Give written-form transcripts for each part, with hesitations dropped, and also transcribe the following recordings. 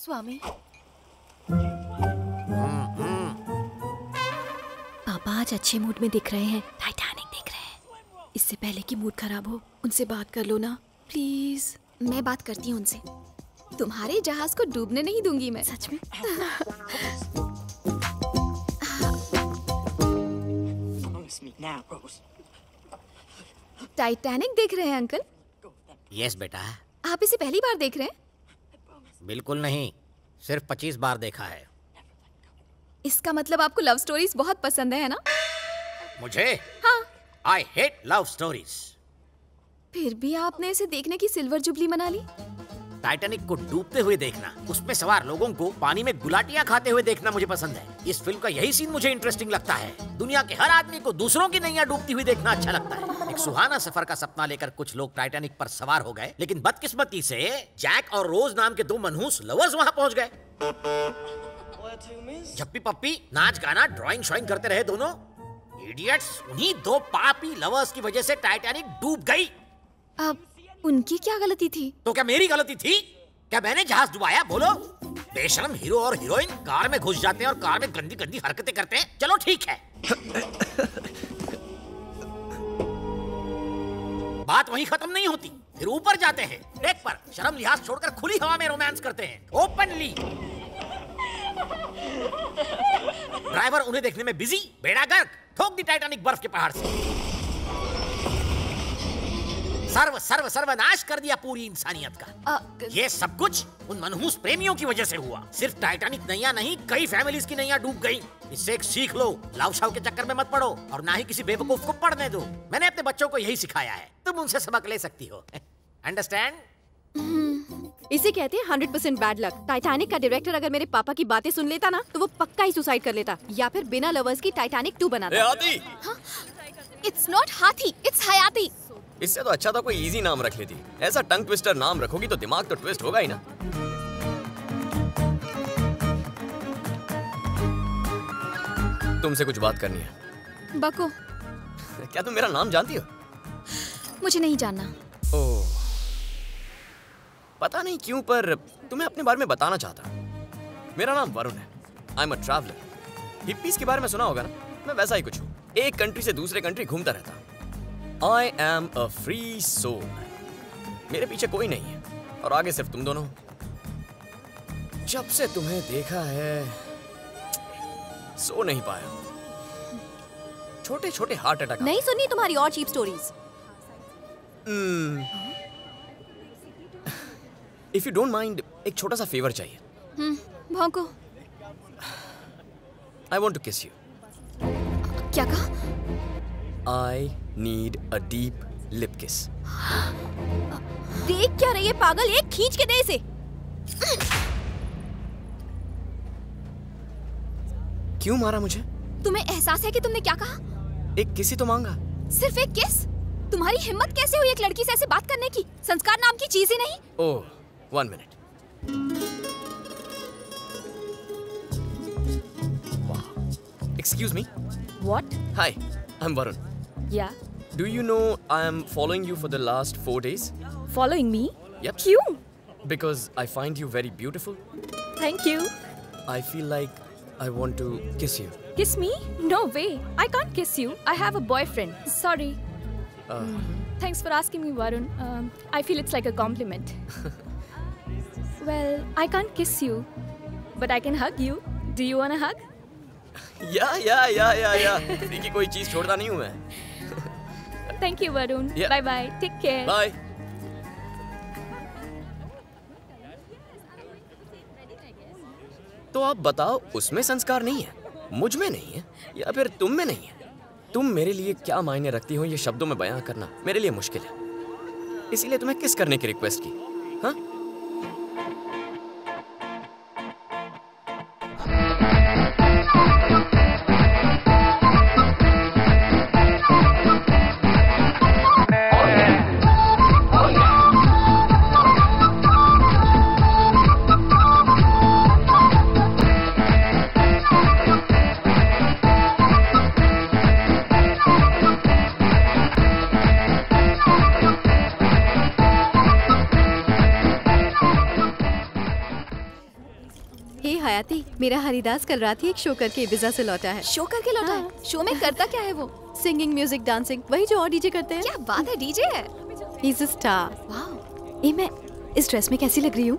स्वामी। पापा आज अच्छे मूड में दिख रहे हैं, टाइटैनिक देख रहे हैं। इससे पहले कि मूड खराब हो, उनसे बात कर लो ना प्लीज। मैं बात करती हूँ उनसे। तुम्हारे जहाज को डूबने नहीं दूंगी मैं। सच में? टाइटैनिक देख रहे हैं अंकल? यस बेटा। आप इसे पहली बार देख रहे हैं? बिल्कुल नहीं, सिर्फ 25 बार देखा है। इसका मतलब आपको लव स्टोरीज बहुत पसंद है ना? मुझे? हाँ। I hate love stories। फिर भी आपने इसे देखने की सिल्वर जुबली मना ली। टाइटैनिक को डूबते हुए देखना, उसमें सवार लोगों को पानी में गुलाटियां खाते हुए देखना मुझे पसंद है। इस फिल्म का यही सीन मुझे इंटरेस्टिंग लगता है। दुनिया के हर आदमी को दूसरों की नैया डूबती हुई देखना अच्छा लगता है। एक सुहाना सफर का सपना लेकर कुछ लोग टाइटैनिक पर सवार हो गए, लेकिन बदकिस्मती से जैक और रोज नाम के 2 मनहूस लवर्स वहां पहुंच गए। झप्पी पप्पी नाच गाना ड्राइंग शॉइंग करते रहे दोनों इडियट्स। उन्हीं 2 पापी लवर्स की वजह से टाइटैनिक डूब गई। अब उनकी क्या गलती थी? तो क्या मेरी गलती थी? क्या मैंने जहाज डुबाया? बोलो। बेशरम हीरो और हीरोइन कार में घुस जाते हैं और कार में गंदी गंदी हरकतें करते हैं। चलो ठीक है। बात वहीं खत्म नहीं होती, फिर ऊपर जाते हैं डेक पर, शर्म लिहाज छोड़कर खुली हवा में रोमांस करते हैं ओपनली। ड्राइवर उन्हें देखने में बिजी, बेड़ा गर्क, ठोक दी टाइटैनिक बर्फ के पहाड़ से। सर्वनाश कर दिया पूरी इंसानियत का। ये सब कुछ उन मनहूस प्रेमियों की वजह से हुआ। सिर्फ टाइटैनिक नैया नहीं, कई फैमिलीज की नैया डूब गई। इससे एक सीख लो, लव शव के चक्कर में मत पड़ो और ना ही किसी बेवकूफ को पढ़ने दो। मैंने अपने बच्चों को यही सिखाया है, तुम उनसे सबक ले सकती हो। अंडरस्टैंड? इसे कहते हैं 100% बैड लक। टाइटैनिक का डायरेक्टर अगर मेरे पापा की बातें सुन लेता ना, तो वो पक्का ही सुसाइड कर लेता, या फिर बिना लवर्स की टाइटैनिक 2 बनाता। इट्स नॉट हाथी, इट्स हयाती। इससे तो अच्छा था कोई इजी नाम रख लेती। ऐसा टंग ट्विस्टर नाम रखोगी तो दिमाग तो ट्विस्ट होगा ही ना। तुमसे कुछ बात करनी है। बको। क्या तुम मेरा नाम जानती हो? मुझे नहीं जानना। ओह, पता नहीं क्यों पर तुम्हें अपने बारे में बताना चाहता। मेरा नाम वरुण है। I am a traveller. Hippies के बारे में सुना होगा ना, मैं वैसा ही कुछ हूँ। एक कंट्री से दूसरे कंट्री घूमता रहता। I am a free soul। मेरे पीछे कोई नहीं है और आगे सिर्फ तुम दोनों। जब से तुम्हें देखा है सो नहीं पाया। छोटे छोटे हार्ट अटैक। नहीं सुनी तुम्हारी और cheap stories. If you don't mind, एक छोटा सा फेवर चाहिए। भौंको। I want to kiss you। क्या कहा? I need a deep lip kiss। देख क्या रही है पागल, एक खींच के दे इसे। क्यों मारा मुझे? तुम्हें एहसास है कि तुमने क्या कहा? एक किस ही तो मांगा। सिर्फ एक किस? तुम्हारी हिम्मत कैसे हुई एक लड़की से ऐसे बात करने की? संस्कार नाम की चीज ही नहीं। ओह, 1 minute। Excuse me। What? Hi, I'm Varun। Yeah। Do you know I am following you for the last 4 days? Following me? Yep। क्यों? Because I find you very beautiful। Thank you। I feel like I want to kiss you। Kiss me? No way। I can't kiss you। I have a boyfriend। Sorry। Thanks for asking me, Varun। I feel it's like a compliment। Well, I can't kiss you, but I can hug you। Do you want a hug? या free की कोई चीज छोड़ता नहीं हूँ मैं। Thank you, Varun। Yeah। Bye bye। Take care। Bye। तो आप बताओ, उसमें संस्कार नहीं है, मुझ में नहीं है, या फिर तुम में नहीं है? तुम मेरे लिए क्या मायने रखती हो, ये शब्दों में बयां करना मेरे लिए मुश्किल है। इसीलिए तुम्हें किस करने की रिक्वेस्ट की। हाँ? हे हयाती, मेरा हरिदास कल रात ही एक शो करके इबिजा से लौटा है। शो करके लौटा है? शो में करता क्या है वो? सिंगिंग, म्यूजिक, डांसिंग, वही जो और डीजे करते हैं। क्या बात है, डीजे है? He is a star. वाह। ए, मैं इस ड्रेस में कैसी लग रही हूँ?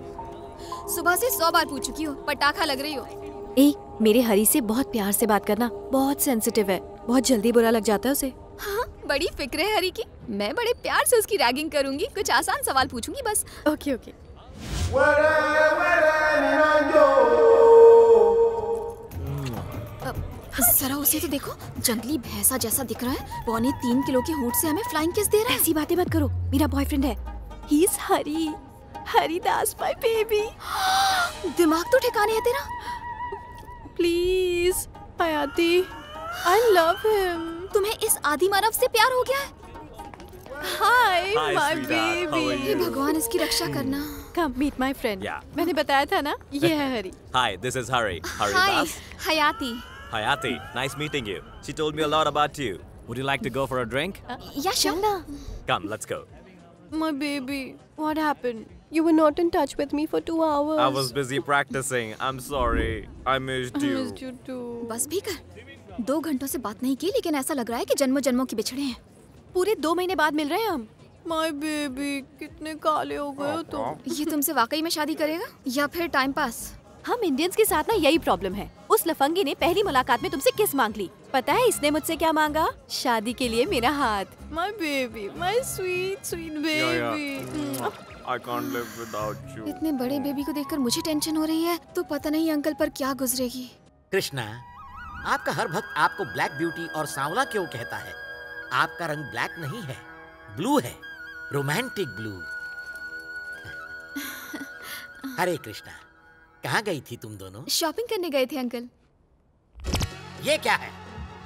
सुबह से 100 बार पूछ चुकी हूँ, पटाखा लग रही हो। ए, मेरे हरी से बहुत प्यार से बात करना, बहुत सेंसिटिव है, बहुत जल्दी बुरा लग जाता है उसे। हाँ, बड़ी फिक्र है हरी की। मैं बड़े प्यार से उसकी रैगिंग करूंगी, कुछ आसान सवाल पूछूंगी बस। Okay okay. जरा उसे तो देखो, जंगली भैंसा जैसा दिख रहा है। 3.25 किलो के होंठ से हमें फ्लाइंग किस दे रहा है। ऐसी बातें मत करो, मेरा बॉयफ्रेंड है। He is Hari, Haridas my baby. दिमाग तो ठिकाने है तेरा। प्लीज हयाती, आई लव हिम। तुम्हें इस आदि मानव से प्यार हो गया है? Hi Hi, my sweetheart. How are baby. हे भगवान, इसकी रक्षा करना। Come meet my friend. Yeah. मैंने बताया था ना, ये है हरी। Hi, this is Hari. Hi Haridas. हयाती। Hayati, nice meeting you. She told me a lot about you. Would you like to go for a drink? या चलना। Come, let's go. My baby, what happened? You were not in touch with me for 2 hours. I was busy practicing. I'm sorry. I missed I you. missed you too. बस भी कर। 2 घंटों से बात नहीं की, लेकिन ऐसा लग रहा है कि जन्मों जन्मों की बिछड़े हैं। पूरे 2 महीने बाद मिल रहे हैं हम। My baby, कितने काले हो गए हो तुम। ये तुमसे वाकई में शादी करेगा या फिर टाइम पास? हम इंडियंस के साथ ना यही प्रॉब्लम है। उस लफंगी ने पहली मुलाकात में तुमसे किस मांग ली। पता है इसने मुझसे क्या मांगा? शादी के लिए मेरा हाथ। My baby, my sweet sweet baby. I can't live without you. इतने बड़े बेबी को देखकर मुझे टेंशन हो रही है, तो पता नहीं अंकल पर क्या गुजरेगी। कृष्णा, आपका हर भक्त आपको ब्लैक ब्यूटी और सांवला क्यों कहता है? आपका रंग ब्लैक नहीं है, ब्लू है, रोमांटिक ब्लू। हरे कृष्णा, कहाँ गई थी तुम दोनों? शॉपिंग करने गए थे अंकल। ये क्या है?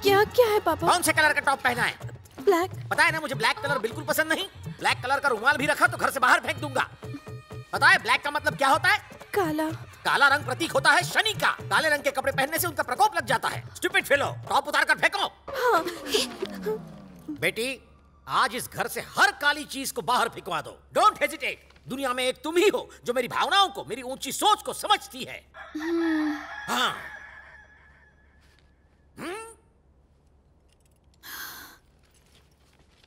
क्या क्या है पापा? कौन से कलर का टॉप पहना है? ब्लैक। पता है ना, मुझे ब्लैक कलर बिल्कुल पसंद नहीं। ब्लैक कलर का रुमाल भी रखा तो घर से बाहर फेंक दूंगा। पता है ब्लैक का मतलब क्या होता है? काला। काला रंग प्रतीक होता है शनि का। काले रंग के कपड़े पहनने से उनका प्रकोप लग जाता है। स्टूपिड फेलो, टॉप उतार कर फेंको। हाँ। बेटी, आज इस घर से हर काली चीज को बाहर फेंकवा दो। Don't hesitate. दुनिया में एक तुम ही हो जो मेरी भावनाओं को, मेरी ऊंची सोच को समझती है। हाँ।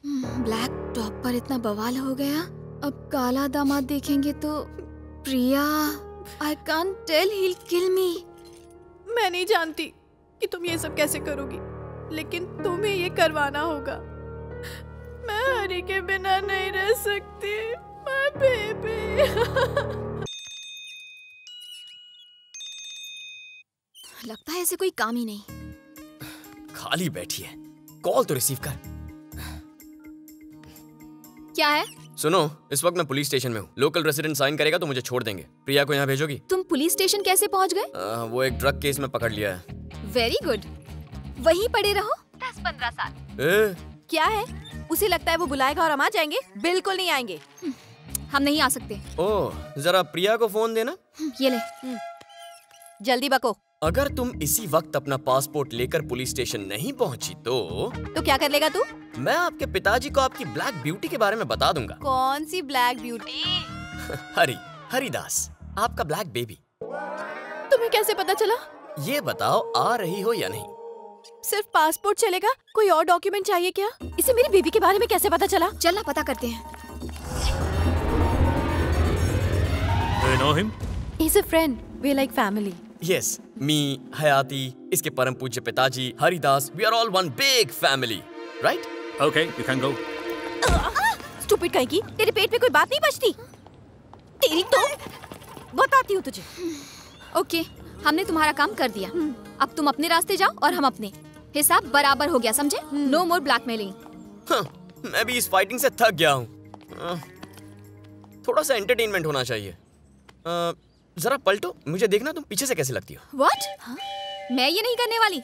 ब्लैक टॉप पर इतना बवाल हो गया, अब काला दामाद देखेंगे तो Priya, I can't tell, he will kill me. मैं नहीं जानती कि तुम ये सब कैसे करोगी, लेकिन तुम्हें ये करवाना होगा। मैं हरी के बिना नहीं रह सकती। My baby. लगता है ऐसे कोई काम ही नहीं। खाली बैठी है, कॉल तो रिसीव कर। क्या है? सुनो, इस वक्त मैं पुलिस स्टेशन में हूँ। लोकल रेसिडेंट साइन करेगा तो मुझे छोड़ देंगे। प्रिया को यहाँ भेजोगी? तुम पुलिस स्टेशन कैसे पहुँच गए? वो एक ड्रग केस में पकड़ लिया है। वेरी गुड, वहीं पड़े रहो 10-15 साल। क्या है? उसे लगता है वो बुलाएगा और हम आ जाएंगे? बिल्कुल नहीं आएंगे। हम नहीं आ सकते। ओह, जरा प्रिया को फोन देना। ये ले। जल्दी बको। अगर तुम इसी वक्त अपना पासपोर्ट लेकर पुलिस स्टेशन नहीं पहुंची तो क्या कर लेगा तू? मैं आपके पिताजी को आपकी ब्लैक ब्यूटी के बारे में बता दूंगा। कौन सी ब्लैक ब्यूटी? हरिदास, आपका ब्लैक बेबी। तुम्हें कैसे पता चला? ये बताओ, आ रही हो या नहीं? सिर्फ पासपोर्ट चलेगा? कोई और डॉक्यूमेंट चाहिए क्या? इसे मेरी बेबी के बारे में कैसे पता चला? चलना पता करते हैं। Do you know him? He's a friend. We're like family. Yes, me, हयाती, इसके परम पूज्य पिताजी, Haridas, we are all one big family, right? Okay, you can go. Stupid कहीं की, तेरे पेट में कोई बात नहीं बचती? तेरी तो बताती हूँ तुझे। ओके, हमने तुम्हारा काम कर दिया। अब तुम अपने रास्ते जाओ और हम अपने। हिसाब बराबर हो गया, समझे? नो मोर ब्लैकमेलिंग। मैं भी इस फाइटिंग से थक गया हूँ। थोड़ा सा एंटरटेनमेंट होना चाहिए। जरा पलटो, मुझे देखना तुम पीछे से कैसे लगती हो। What? मैं ये नहीं करने वाली।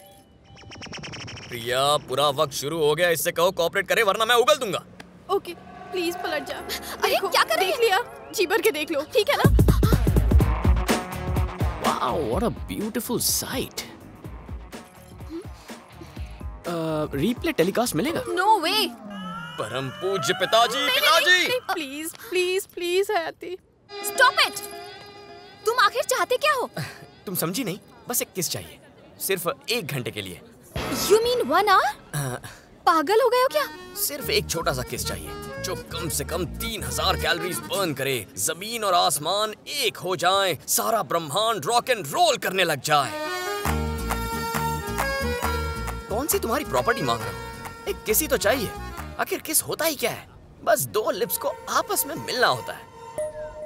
प्रिया, पूरा वक्त शुरू हो गया, इससे कहो कोऑपरेट करे वरना मैं उगल दूंगा। ओके, प्लीज पलट जा। अरे क्या कर रही है? देख लिया, जी भर के देख लो, ठीक है ना? Wow, what a beautiful sight. Replay telecast मिलेगा? नो वे। परम पूज्य पिताजी, पिताजी। प्लीज प्लीज प्लीज हयाती। Stop it. तुम आखिर चाहते क्या हो? तुम समझी नहीं, बस एक किस चाहिए, सिर्फ 1 घंटे के लिए। You mean 1 hour? पागल हो गए हो क्या? सिर्फ एक छोटा सा किस चाहिए जो कम से कम 3000 कैलोरीज बर्न करे, जमीन और आसमान एक हो जाएं, सारा ब्रह्मांड रॉक एंड रोल करने लग जाए। कौन सी तुम्हारी प्रॉपर्टी मांग रहा हूँ? एक किस ही तो चाहिए। आखिर किस होता ही क्या है? बस 2 लिप्स को आपस में मिलना होता है।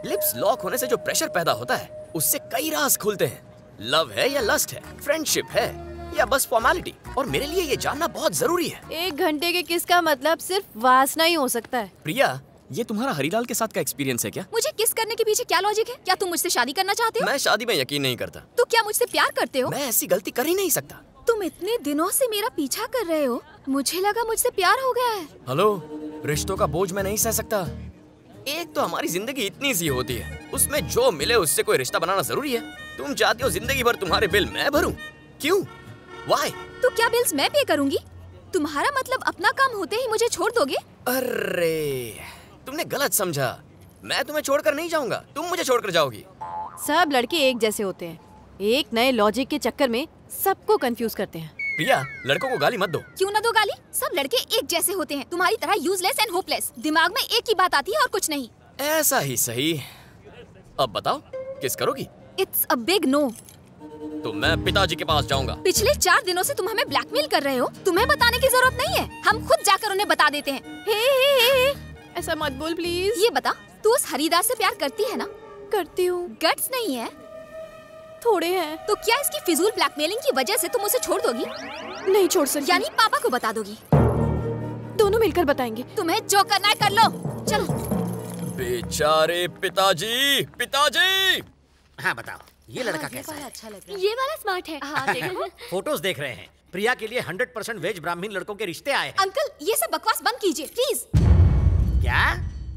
लिप्स लॉक होने से जो प्रेशर पैदा होता है, उससे कई राज खुलते हैं। लव है या लस्ट है, फ्रेंडशिप है या बस फॉर्मेलिटी, और मेरे लिए ये जानना बहुत जरूरी है। 1 घंटे के किस का मतलब सिर्फ वासना ही हो सकता है। प्रिया, ये तुम्हारा हरीलाल के साथ का एक्सपीरियंस है क्या? मुझे किस करने के पीछे क्या लॉजिक है? क्या तुम मुझसे शादी करना चाहते हो? मैं शादी में यकीन नहीं करता। तो क्या मुझसे प्यार करते हो? मैं ऐसी गलती कर ही नहीं सकता। तुम इतने दिनों से मेरा पीछा कर रहे हो, मुझे लगा मुझसे प्यार हो गया है। हेलो, रिश्तों का बोझ मैं नहीं सह सकता। एक तो हमारी जिंदगी इतनी सी होती है, उसमें जो मिले उससे कोई रिश्ता बनाना जरूरी है। तुम चाहती हो जिंदगी भर तुम्हारे बिल मैं भरूं? क्यों? Why? तो क्या बिल्स मैं पे करूंगी? तुम्हारा मतलब अपना काम होते ही मुझे छोड़ दोगे? अरे, तुमने गलत समझा। मैं तुम्हें छोड़कर नहीं जाऊंगा, तुम मुझे छोड़कर जाओगी। सब लड़के एक जैसे होते हैं, एक नए लॉजिक के चक्कर में सबको कंफ्यूज करते हैं। प्रिया, लड़कों को गाली मत दो। क्यों ना दो गाली? सब लड़के एक जैसे होते हैं, तुम्हारी तरह यूजलेस एंड होपलेस। दिमाग में एक ही बात आती है और कुछ नहीं। ऐसा ही सही। अब बताओ, किस करोगी? It's a big no. तो मैं पिताजी के पास जाऊंगा। पिछले 4 दिनों से तुम हमें ब्लैकमेल कर रहे हो। तुम्हें बताने की जरूरत नहीं है, हम खुद जाकर उन्हें बता देते हैं। हे। ऐसा मत बोल प्लीज। ये बता, तू उस हरिदास से प्यार करती है ना? करती हूँ। गट्स नहीं है? थोड़े हैं। तो क्या इसकी फिजूल ब्लैकमेलिंग की वजह से तुम उसे छोड़ दोगी? नहीं छोड़ सकती। यानी पापा को बता दोगी? दोनों मिलकर बताएंगे। तुम्हें जो करना है कर लो, चलो। बेचारे पिताजी, पिताजी। हाँ बताओ, ये लड़का कैसा है? अच्छा लग रहा है। ये वाला स्मार्ट है। हाँ देखो। फोटोज देख रहे हैं। प्रिया के लिए 100% वेज ब्राह्मण लड़कों के रिश्ते आए हैं। अंकल, ये सब बकवास बंद कीजिए प्लीज। क्या?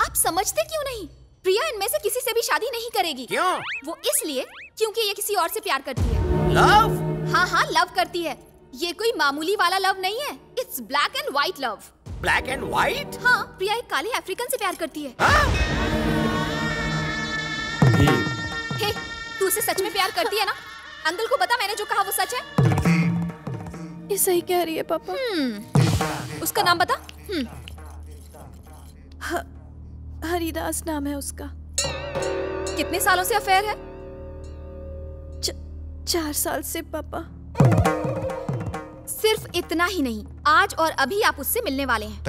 आप समझते क्यों नहीं? प्रिया इनमें से किसी से भी शादी नहीं करेगी। क्यों? वो इसलिए क्योंकि ये किसी और से प्यार करती है। लव? हाँ, लव करती है। ये कोई मामूली वाला लव नहीं है, it's black and white love. Black and white? हाँ, प्रिया एक काले अफ्रीकन से प्यार करती है। हे, तू उसे सच में प्यार करती है ना? अंकल को बता, मैंने जो कहा वो सच है। ये सही कह रही है पापा। उसका नाम बता। हरिदास नाम है उसका। कितने सालों से अफेयर है? 4 साल से पापा। सिर्फ इतना ही नहीं, आज और अभी आप उससे मिलने वाले हैं।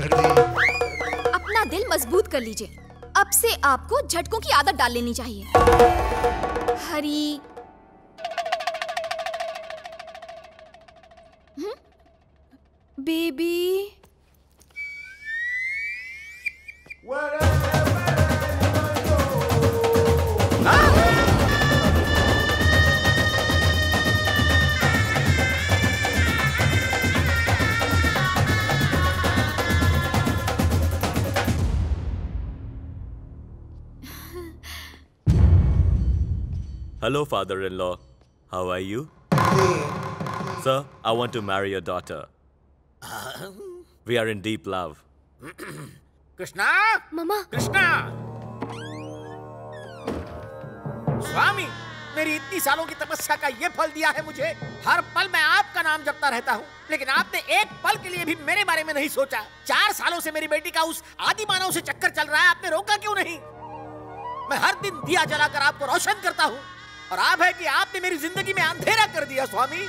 अपना दिल मजबूत कर लीजिए। अब से आपको झटकों की आदत डाल लेनी चाहिए। हरी। Baby. Hello, father-in-law. How are you? Sir, I want to marry your daughter. We are in deep love. Krishna? Mama. Krishna! स्वामी, मेरी इतनी सालों की तपस्या का ये फल दिया है मुझे। हर पल मैं आपका नाम जपता रहता हूँ, लेकिन आपने एक पल के लिए भी मेरे बारे में नहीं सोचा। 4 सालों से मेरी बेटी का उस आदि मानव से चक्कर चल रहा है, आपने रोका क्यों नहीं? मैं हर दिन दिया जलाकर आपको रोशन करता हूँ, और आप है कि आपने मेरी जिंदगी में अंधेरा कर दिया स्वामी।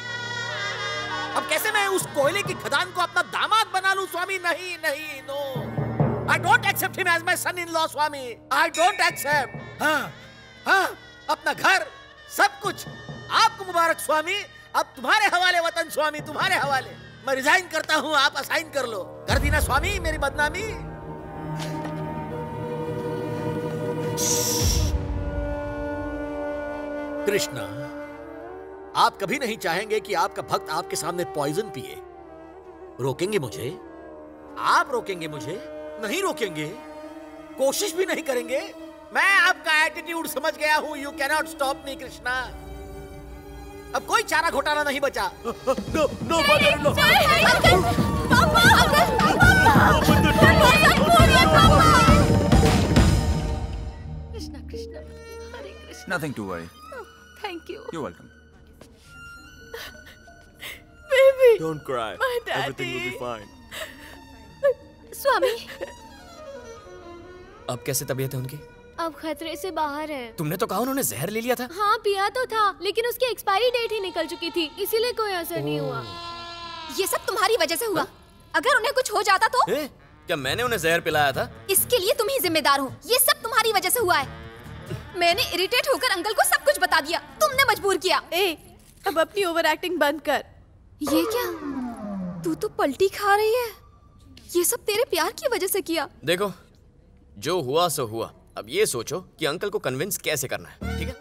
अब कैसे मैं उस कोयले की खदान को अपना दामाद बना लूं स्वामी? नहीं नहीं, no, I don't accept him as my son in law स्वामी, आई डोंट एक्सेप्ट। हाँ, अपना घर, सब कुछ आपको मुबारक स्वामी। अब तुम्हारे हवाले वतन स्वामी, तुम्हारे हवाले। मैं रिजाइन करता हूँ, आप असाइन कर लो। कर दी ना स्वामी मेरी बदनामी? कृष्णा, आप कभी नहीं चाहेंगे कि आपका भक्त आपके सामने पॉइजन पिए। रोकेंगे मुझे? आप रोकेंगे मुझे? नहीं रोकेंगे, कोशिश भी नहीं करेंगे। मैं आपका एटीट्यूड समझ गया हूं। You cannot stop me Krishna. अब कोई चारा घोटाला नहीं बचा। नो नो कृष्णा कृष्णा, हरे Krishna. Nothing to worry. Thank you. You're welcome. Don't cry. My daddy. Everything will be fine. स्वामी, अब कैसे तबीयत है उनकी? अब खतरे से बाहर है। तुमने तो कहा उन्होंने जहर ले लिया था। हाँ पिया तो था, लेकिन उसकी एक्सपायरी डेट ही निकल चुकी थी, इसीलिए कोई असर नहीं हुआ। ये सब तुम्हारी वजह से हुआ। अगर उन्हें कुछ हो जाता तो? क्या मैंने उन्हें जहर पिलाया था? इसके लिए तुम ही जिम्मेदार हो। ये सब तुम्हारी वजह से हुआ है। मैंने इरिटेट होकर अंकल को सब कुछ बता दिया, तुमने मजबूर किया। अब अपनी ओवर एक्टिंग बंद कर। ये क्या? तू तो पलटी खा रही है। ये सब तेरे प्यार की वजह से किया। देखो, जो हुआ सो हुआ। अब ये सोचो कि अंकल को कन्विंस कैसे करना है, ठीक है?